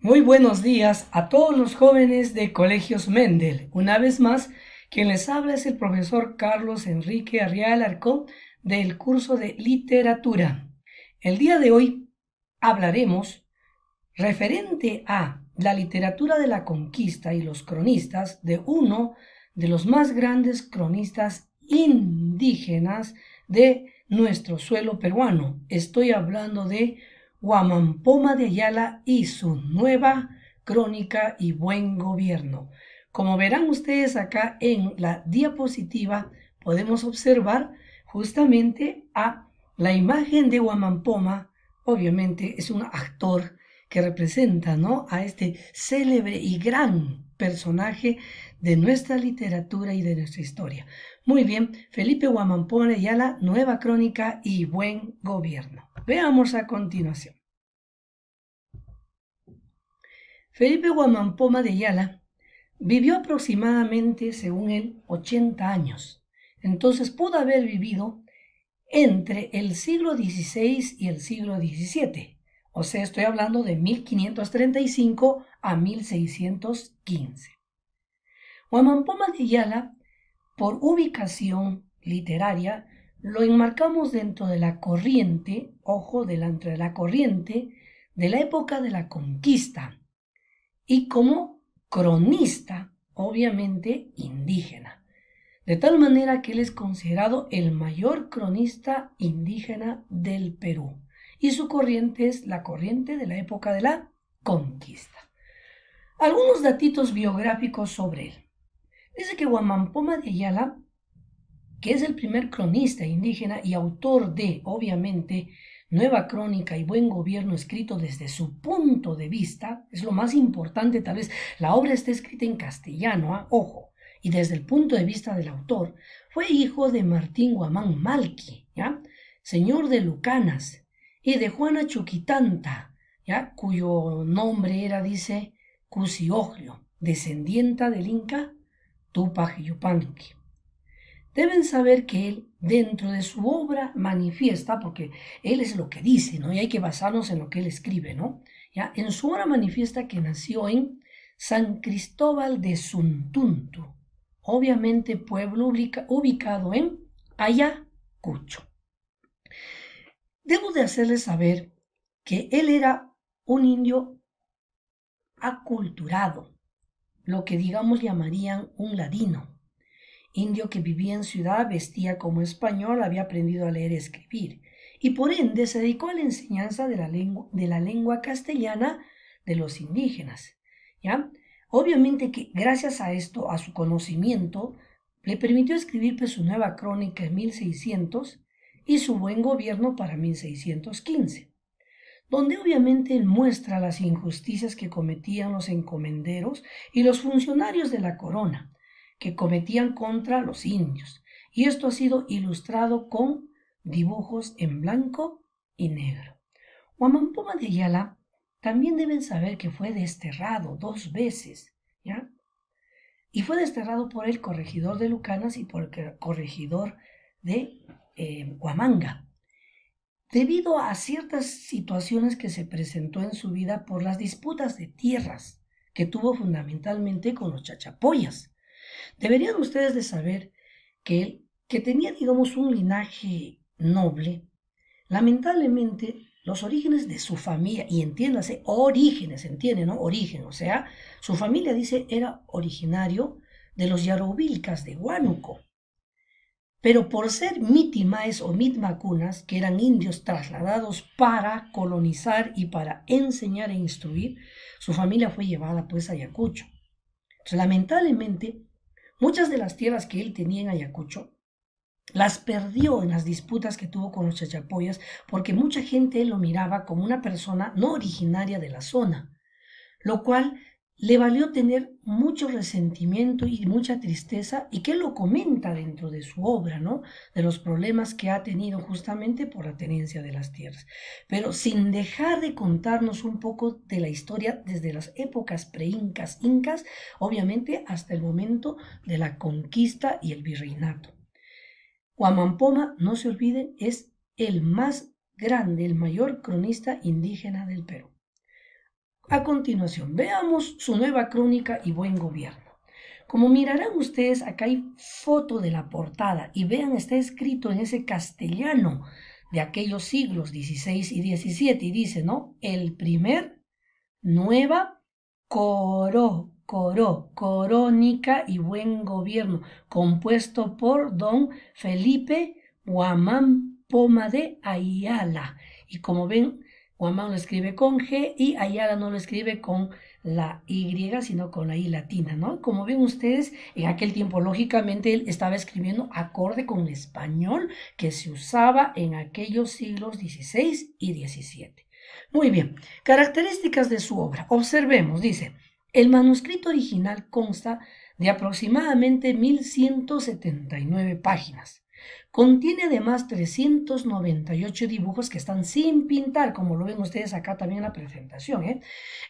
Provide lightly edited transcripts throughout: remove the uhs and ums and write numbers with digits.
Muy buenos días a todos los jóvenes de Colegios Mendel. Una vez más, quien les habla es el profesor Carlos Enrique Arriaga Alarcón del curso de literatura. El día de hoy hablaremos referente a la literatura de la conquista y los cronistas de uno de los más grandes cronistas indígenas de nuestro suelo peruano. Estoy hablando de Huamán Poma de Ayala y su nueva crónica y buen gobierno. Como verán ustedes acá en la diapositiva, podemos observar justamente a la imagen de Huamán Poma. Obviamente es un actor que representa, ¿no?, a este célebre y gran personaje de nuestra literatura y de nuestra historia. Muy bien, Felipe Huamán Poma de Ayala, nueva crónica y buen gobierno. Veamos a continuación. Felipe Huamán Poma de Ayala vivió aproximadamente, según él, 80 años. Entonces pudo haber vivido entre el siglo XVI y el siglo XVII. O sea, estoy hablando de 1535 a 1615. Huamán Poma de Ayala, por ubicación literaria, lo enmarcamos dentro de la corriente, ojo, dentro de la corriente de la época de la conquista y como cronista, obviamente indígena. De tal manera que él es considerado el mayor cronista indígena del Perú. Y su corriente es la corriente de la época de la conquista. Algunos datitos biográficos sobre él. Dice que Huamán Poma de Ayala, que es el primer cronista indígena y autor de, obviamente, Nueva Crónica y Buen Gobierno escrito desde su punto de vista, es lo más importante, tal vez la obra está escrita en castellano, ojo, y desde el punto de vista del autor, fue hijo de Martín Huamán Malqui, ¿ya?, señor de Lucanas, y de Juana Chuquitanta, ¿ya?, cuyo nombre era, dice, Cusioglio, descendienta del Inca Tupac Yupanqui. Deben saber que él, dentro de su obra, manifiesta, porque él es lo que dice, ¿no?, y hay que basarnos en lo que él escribe, ¿no? ¿Ya? En su obra manifiesta que nació en San Cristóbal de Suntuntu, obviamente pueblo ubicado en Ayacucho. Debo de hacerles saber que él era un indio aculturado, lo que digamos llamarían un ladino. Indio que vivía en ciudad, vestía como español, había aprendido a leer y escribir, y por ende se dedicó a la enseñanza de la lengua castellana de los indígenas, ¿ya? Obviamente que gracias a esto, a su conocimiento, le permitió escribir pues, su nueva crónica en 1600 y su buen gobierno para 1615, donde obviamente él muestra las injusticias que cometían los encomenderos y los funcionarios de la corona, que cometían contra los indios, y esto ha sido ilustrado con dibujos en blanco y negro. Huamán Poma de Ayala también deben saber que fue desterrado 2 veces, ¿ya? Y fue desterrado por el corregidor de Lucanas y por el corregidor de Huamanga, debido a ciertas situaciones que se presentó en su vida por las disputas de tierras que tuvo fundamentalmente con los chachapoyas. Deberían ustedes de saber que él, que tenía, digamos, un linaje noble, lamentablemente los orígenes de su familia, y entiéndase, orígenes, entiende, ¿no? Origen, o sea, su familia, dice, era originario de los Yarovilcas de Huánuco, pero por ser mitimaes o mitmacunas, que eran indios trasladados para colonizar y para enseñar e instruir, su familia fue llevada pues a Ayacucho. Entonces, lamentablemente, muchas de las tierras que él tenía en Ayacucho las perdió en las disputas que tuvo con los chachapoyas, porque mucha gente lo miraba como una persona no originaria de la zona, lo cual le valió tener mucho resentimiento y mucha tristeza, y que él lo comenta dentro de su obra, ¿no?, de los problemas que ha tenido justamente por la tenencia de las tierras, pero sin dejar de contarnos un poco de la historia desde las épocas pre-incas, incas, obviamente hasta el momento de la conquista y el virreinato. Huamán Poma, no se olviden, es el más grande, el mayor cronista indígena del Perú. A continuación, veamos su nueva crónica y buen gobierno. Como mirarán ustedes, acá hay foto de la portada y vean, está escrito en ese castellano de aquellos siglos XVI y XVII y dice, ¿no? El primer, nueva, crónica y buen gobierno, compuesto por don Felipe Guamán Poma de Ayala. Y como ven, Guamán lo escribe con G y Ayala no lo escribe con la Y, sino con la I latina, ¿no? Como ven ustedes, en aquel tiempo, lógicamente, él estaba escribiendo acorde con el español que se usaba en aquellos siglos XVI y XVII. Muy bien, características de su obra. Observemos, dice, el manuscrito original consta de aproximadamente 1179 páginas. Contiene además 398 dibujos que están sin pintar, como lo ven ustedes acá también en la presentación.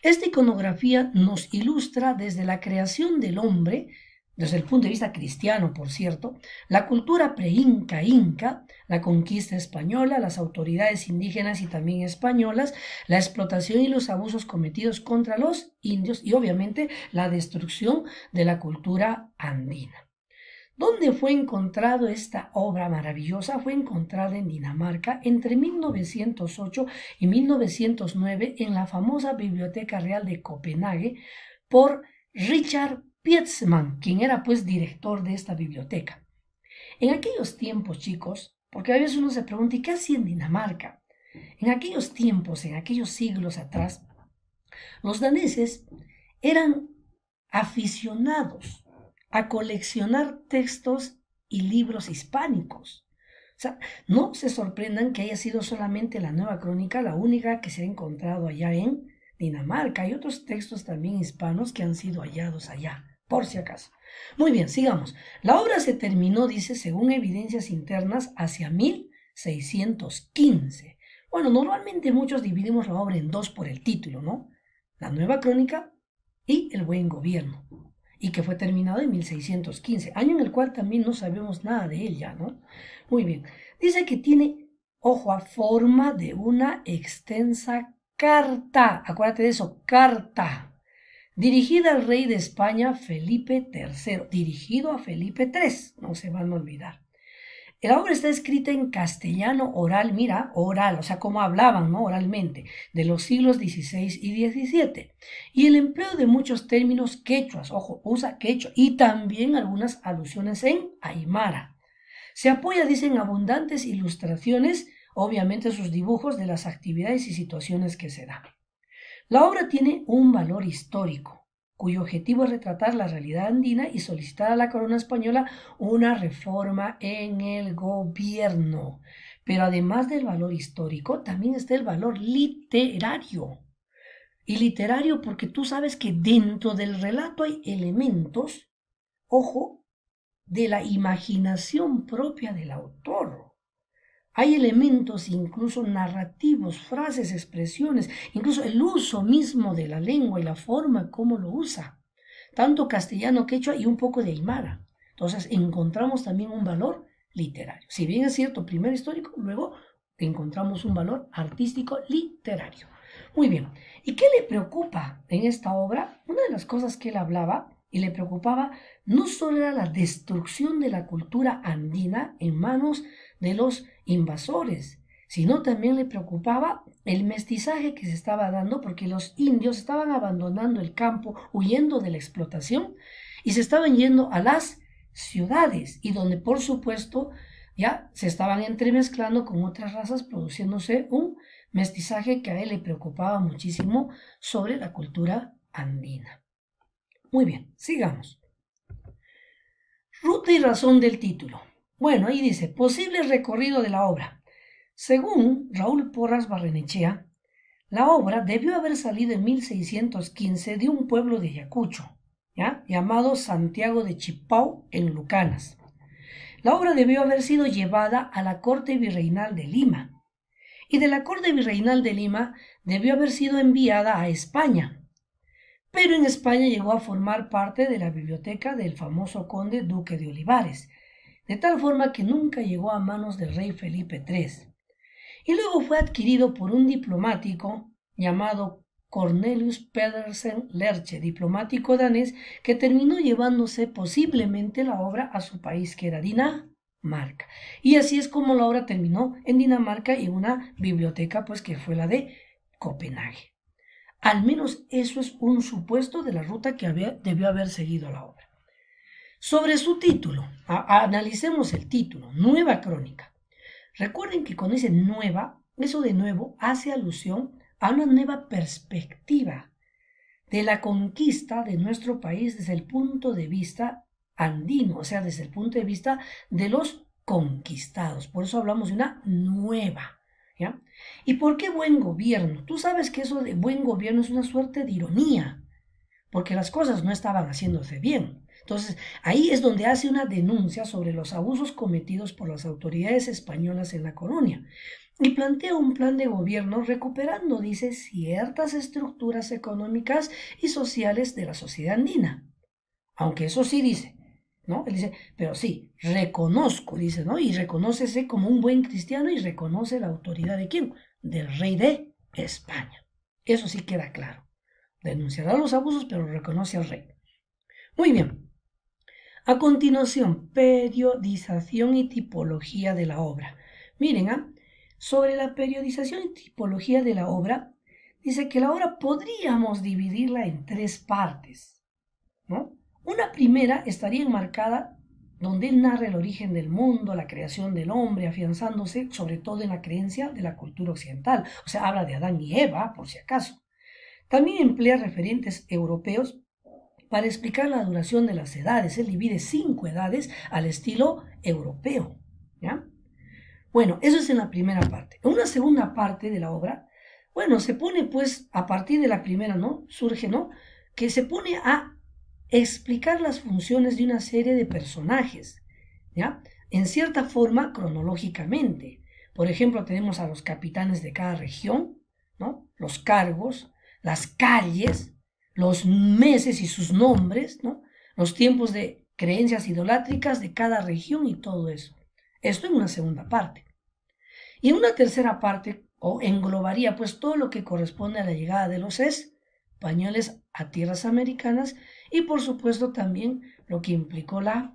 Esta iconografía nos ilustra desde la creación del hombre, desde el punto de vista cristiano, por cierto, la cultura inca, la conquista española, las autoridades indígenas y también españolas, la explotación y los abusos cometidos contra los indios y obviamente la destrucción de la cultura andina. ¿Dónde fue encontrado esta obra maravillosa? Fue encontrada en Dinamarca entre 1908 y 1909 en la famosa Biblioteca Real de Copenhague por Richard Pietzmann, quien era pues director de esta biblioteca. En aquellos tiempos, chicos, porque a veces uno se pregunta, ¿y qué hacía en Dinamarca? En aquellos tiempos, en aquellos siglos atrás, los daneses eran aficionados a coleccionar textos y libros hispánicos. O sea, no se sorprendan que haya sido solamente la Nueva Crónica la única que se ha encontrado allá en Dinamarca. Hay otros textos también hispanos que han sido hallados allá, por si acaso. Muy bien, sigamos. La obra se terminó, dice, según evidencias internas, hacia 1615. Bueno, normalmente muchos dividimos la obra en dos por el título, ¿no? La Nueva Crónica y el Buen Gobierno, y que fue terminado en 1615, año en el cual también no sabemos nada de él ya, ¿no? Muy bien, dice que tiene, ojo, a forma de una extensa carta, acuérdate de eso, carta, dirigida al rey de España Felipe III, dirigido a Felipe III, no se van a olvidar. La obra está escrita en castellano oral, mira, oral, o sea, como hablaban, ¿no? Oralmente, de los siglos XVI y XVII. Y el empleo de muchos términos quechuas, ojo, usa quechua, y también algunas alusiones en aymara. Se apoya, dicen, abundantes ilustraciones, obviamente sus dibujos de las actividades y situaciones que se dan. La obra tiene un valor histórico, cuyo objetivo es retratar la realidad andina y solicitar a la corona española una reforma en el gobierno. Pero además del valor histórico, también está el valor literario. Y literario porque tú sabes que dentro del relato hay elementos, ojo, de la imaginación propia del autor. Hay elementos incluso narrativos, frases, expresiones, incluso el uso mismo de la lengua y la forma como lo usa. Tanto castellano, quechua y un poco de aymara. Entonces encontramos también un valor literario. Si bien es cierto, primero histórico, luego encontramos un valor artístico literario. Muy bien. ¿Y qué le preocupa en esta obra? Una de las cosas que él hablaba y le preocupaba no solo era la destrucción de la cultura andina en manos de los invasores, sino también le preocupaba el mestizaje que se estaba dando porque los indios estaban abandonando el campo, huyendo de la explotación y se estaban yendo a las ciudades y donde por supuesto ya se estaban entremezclando con otras razas produciéndose un mestizaje que a él le preocupaba muchísimo sobre la cultura andina. Muy bien, sigamos. Ruta y razón del título. Bueno, ahí dice, posible recorrido de la obra. Según Raúl Porras Barrenechea, la obra debió haber salido en 1615 de un pueblo de Ayacucho, ¿ya? Llamado Santiago de Chipau, en Lucanas. La obra debió haber sido llevada a la corte virreinal de Lima, y de la corte virreinal de Lima debió haber sido enviada a España, pero en España llegó a formar parte de la biblioteca del famoso conde duque de Olivares, de tal forma que nunca llegó a manos del rey Felipe III, y luego fue adquirido por un diplomático llamado Cornelius Pedersen Lerche, diplomático danés que terminó llevándose posiblemente la obra a su país, que era Dinamarca. Y así es como la obra terminó en Dinamarca y una biblioteca, pues que fue la de Copenhague. Al menos eso es un supuesto de la ruta que debió haber seguido la obra. Sobre su título, analicemos el título, Nueva Crónica. Recuerden que cuando dice nueva, eso de nuevo hace alusión a una nueva perspectiva de la conquista de nuestro país desde el punto de vista andino, o sea, desde el punto de vista de los conquistados. Por eso hablamos de una nueva. ¿Ya? ¿Y por qué buen gobierno? Tú sabes que eso de buen gobierno es una suerte de ironía, porque las cosas no estaban haciéndose bien. Entonces, ahí es donde hace una denuncia sobre los abusos cometidos por las autoridades españolas en la colonia y plantea un plan de gobierno recuperando, dice, ciertas estructuras económicas y sociales de la sociedad andina. Aunque eso sí dice, ¿no? Él dice, pero sí, reconozco, dice, ¿no? Y reconócese como un buen cristiano y reconoce la autoridad de ¿quién? Del rey de España. Eso sí queda claro. Denunciará los abusos, pero reconoce al rey. Muy bien. A continuación, periodización y tipología de la obra. Miren, sobre la periodización y tipología de la obra, dice que la obra podríamos dividirla en tres partes, ¿no? Una primera estaría enmarcada donde él narra el origen del mundo, la creación del hombre, afianzándose sobre todo en la creencia de la cultura occidental. O sea, habla de Adán y Eva, por si acaso. También emplea referentes europeos para explicar la duración de las edades. Él divide 5 edades al estilo europeo, ¿ya? Bueno, eso es en la primera parte. En una segunda parte de la obra, bueno, se pone pues, a partir de la primera, ¿no? Surge, ¿no? Que se pone a explicar las funciones de una serie de personajes, ¿ya? En cierta forma, cronológicamente. Por ejemplo, tenemos a los capitanes de cada región, ¿no? Los cargos, las calles, los meses y sus nombres, ¿no? Los tiempos de creencias idolátricas de cada región y todo eso. Esto en una segunda parte. Y en una tercera parte, o englobaría pues todo lo que corresponde a la llegada de los españoles a tierras americanas y por supuesto también lo que implicó la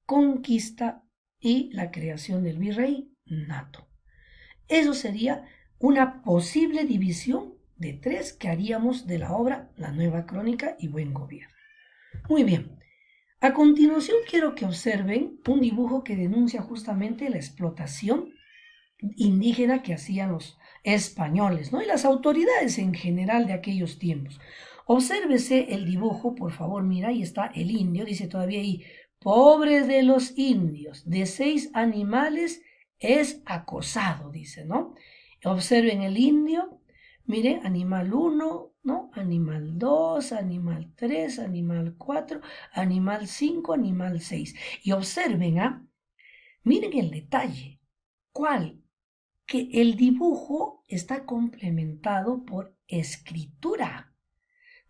conquista y la creación del virreinato. Eso sería una posible división de 3 que haríamos de la obra La Nueva Crónica y Buen Gobierno. Muy bien. A continuación quiero que observen un dibujo que denuncia justamente la explotación indígena que hacían los españoles, ¿no? Y las autoridades en general de aquellos tiempos. Obsérvese el dibujo, por favor, mira, ahí está el indio, dice todavía ahí, pobres de los indios, de 6 animales es acosado, dice, ¿no? Observen el indio, mire, animal 1, ¿no? Animal 2, animal 3, animal 4, animal 5, animal 6. Y observen, miren el detalle. ¿Cuál? Que el dibujo está complementado por escritura.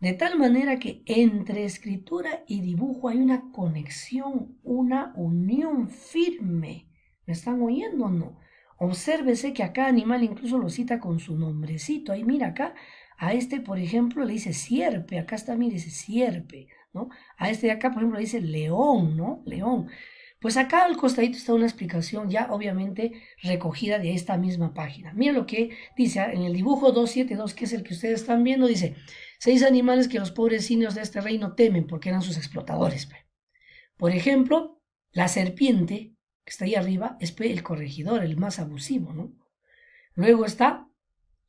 De tal manera que entre escritura y dibujo hay una conexión, una unión firme. ¿Me están oyendo o no? Obsérvese que a cada animal incluso lo cita con su nombrecito. Ahí mira acá, a este por ejemplo le dice sierpe, acá está, mire, dice sierpe, ¿no? A este de acá por ejemplo le dice león, ¿no? León. Pues acá al costadito está una explicación ya obviamente recogida de esta misma página. Mira lo que dice en el dibujo 272, que es el que ustedes están viendo, dice 6 animales que los pobres indios de este reino temen porque eran sus explotadores. Por ejemplo, la serpiente, que está ahí arriba, es el corregidor, el más abusivo, ¿no? Luego está,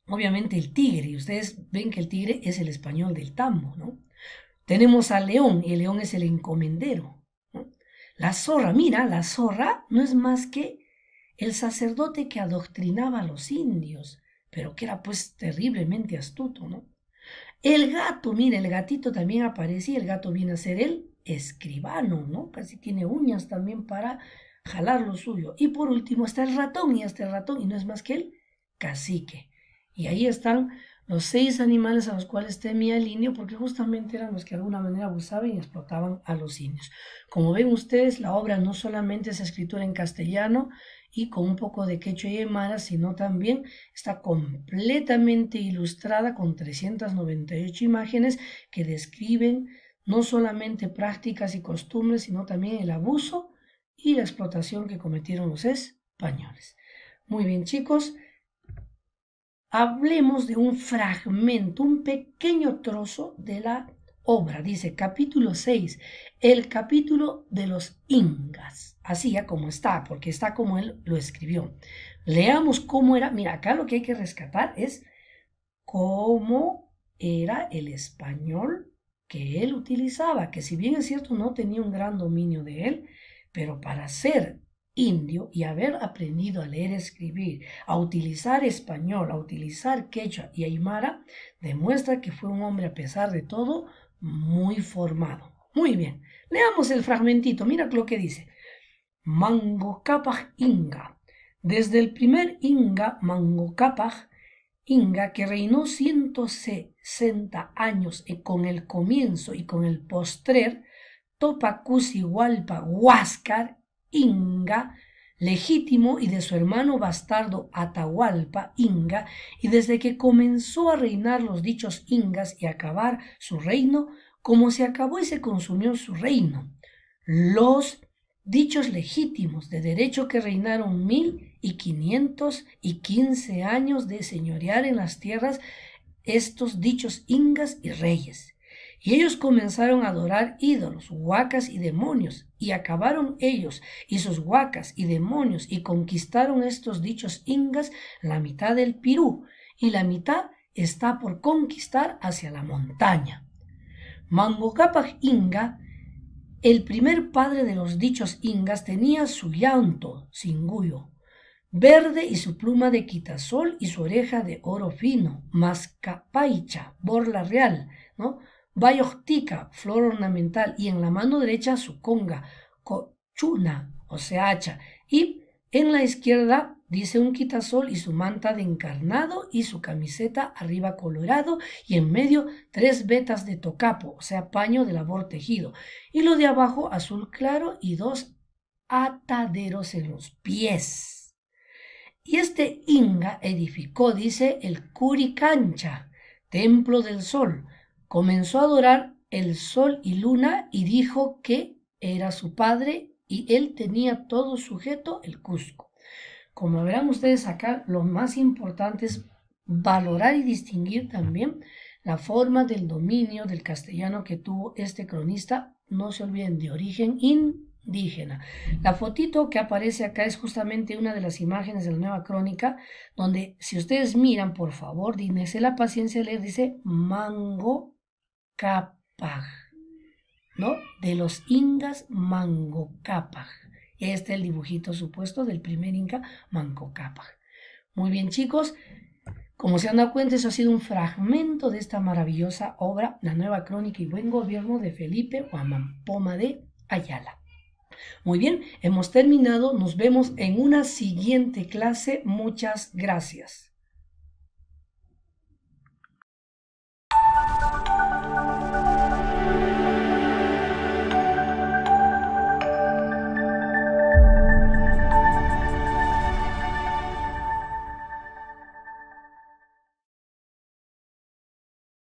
obviamente, el tigre, y ustedes ven que el tigre es el español del tambo, ¿no? Tenemos al león, y el león es el encomendero. La zorra, mira, la zorra no es más que el sacerdote que adoctrinaba a los indios, pero que era pues terriblemente astuto, ¿no? El gato, mira, el gatito también aparece y el gato viene a ser el escribano, ¿no? Casi tiene uñas también para jalar lo suyo. Y por último está el ratón, y no es más que el cacique. Y ahí están los 6 animales a los cuales temía el indio, porque justamente eran los que de alguna manera abusaban y explotaban a los indios. Como ven ustedes, la obra no solamente es escritura en castellano y con un poco de quechua y aymara, sino también está completamente ilustrada con 398 imágenes que describen no solamente prácticas y costumbres, sino también el abuso y la explotación que cometieron los españoles. Muy bien, chicos. Hablemos de un fragmento, un pequeño trozo de la obra. Dice capítulo 6, el capítulo de los ingas. Así ya como está, porque está como él lo escribió. Leamos cómo era. Mira, acá lo que hay que rescatar es cómo era el español que él utilizaba, que si bien es cierto no tenía un gran dominio de él, pero para ser indio y haber aprendido a leer y escribir, a utilizar español, a utilizar quechua y aymara, demuestra que fue un hombre, a pesar de todo, muy formado. Muy bien, leamos el fragmentito, mira lo que dice. Mango Cápac Inga. Desde el primer Inga, Mango Cápac Inga, que reinó 160 años con el comienzo y con el postrer, Topacusi Hualpa Huáscar Inga, legítimo, y de su hermano bastardo Atahualpa Inga, y desde que comenzó a reinar los dichos ingas y acabar su reino, como se acabó y se consumió su reino, los dichos legítimos de derecho que reinaron 1515 años de señorear en las tierras estos dichos ingas y reyes. Y ellos comenzaron a adorar ídolos, huacas y demonios, y acabaron ellos y sus huacas y demonios, y conquistaron estos dichos ingas la mitad del Pirú, y la mitad está por conquistar hacia la montaña. Mango Cápac Inga, el primer padre de los dichos ingas, tenía su llanto, Singuyo, verde, y su pluma de quitasol y su oreja de oro fino, mascapaicha, borla real, ¿no? Bayoctica, flor ornamental, y en la mano derecha su conga, cochuna, o sea, hacha, y en la izquierda dice un quitasol y su manta de encarnado y su camiseta arriba colorado y en medio 3 vetas de tocapo, o sea, paño de labor tejido, y lo de abajo azul claro y 2 ataderos en los pies. Y este Inga edificó, dice, el Curicancha, templo del sol. Comenzó a adorar el sol y luna y dijo que era su padre y él tenía todo sujeto el Cusco. Como verán ustedes acá, lo más importante es valorar y distinguir también la forma del dominio del castellano que tuvo este cronista. No se olviden, de origen indígena. La fotito que aparece acá es justamente una de las imágenes de la Nueva Crónica, donde si ustedes miran, por favor, díganse la paciencia de leer, dice Mango Cápac, ¿no? De los ingas Mango Cápac. Y ahí está el dibujito supuesto del primer inca, Manco Cápac. Muy bien, chicos, como se han dado cuenta, eso ha sido un fragmento de esta maravillosa obra, La Nueva Crónica y Buen Gobierno de Felipe Huamampoma de Ayala. Muy bien, hemos terminado. Nos vemos en una siguiente clase. Muchas gracias.